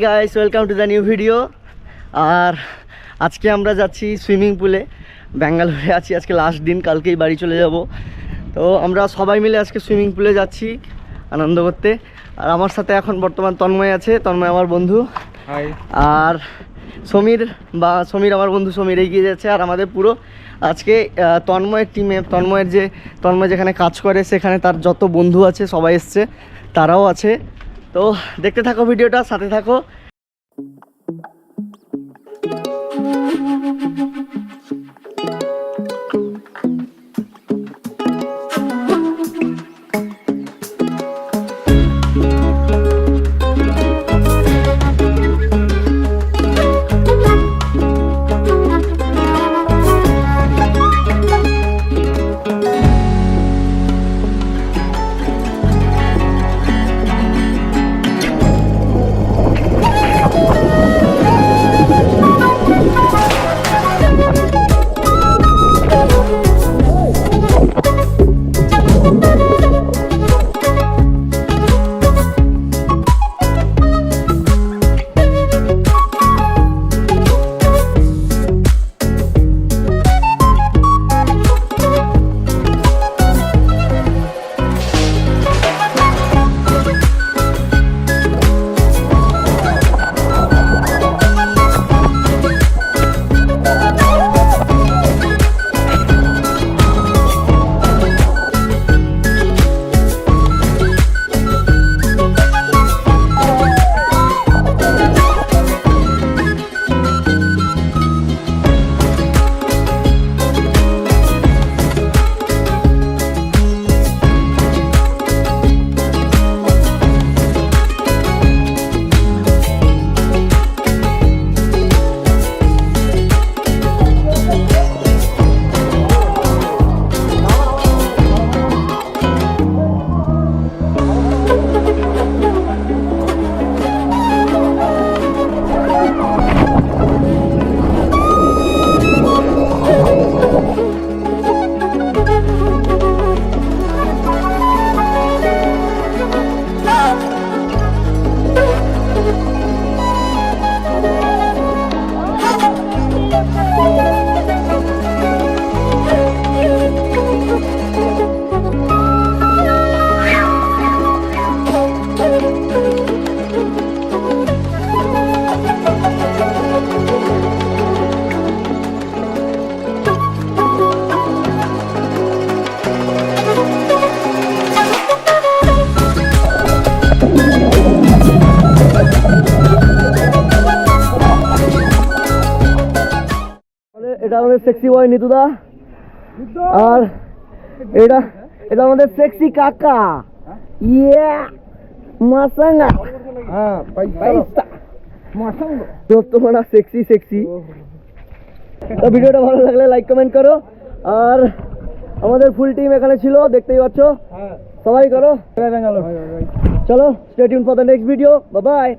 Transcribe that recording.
Guys, welcome to the new video. আর আজকে আমরা যাচ্ছি সুইমিং পুলে। ব্যাঙ্গালোরে আছি, আজকে লাস্ট দিন, কালকেই বাড়ি চলে যাব। তো আমরা সবাই মিলে আজকে সুইমিং পুলে যাচ্ছি আনন্দ করতে। আর আমার সাথে এখন বর্তমান তন্ময় আছে, তন্ময় আমার বন্ধু। হাই। আর সমীর আমার বন্ধু, সমীর এগিয়ে যাচ্ছে। আর আমাদের পুরো আজকে তন্ময়ের টিমে, তন্ময় যেখানে কাজ করে সেখানে তার যত বন্ধু আছে সবাই এসছে, তারাও আছে। তো দেখতে থাকো ভিডিওটা, সাথে থাকো। এটা আমাদের সেক্সি বয় নিতুদা, আর এটা এটা আমাদের সেক্সি কাকা। ইয়ে মাসাঙ্গা, হ্যাঁ পয়সা মাসাঙ্গা, তোমরা সেক্সি সেক্সি। তো ভিডিওটা ভালো লাগলে লাইক কমেন্ট করো। আর আমাদের ফুল টিম এখানে ছিল, দেখতেই পাচ্ছ, সবাই করো। চলো, stay tune for the next video. Bye bye.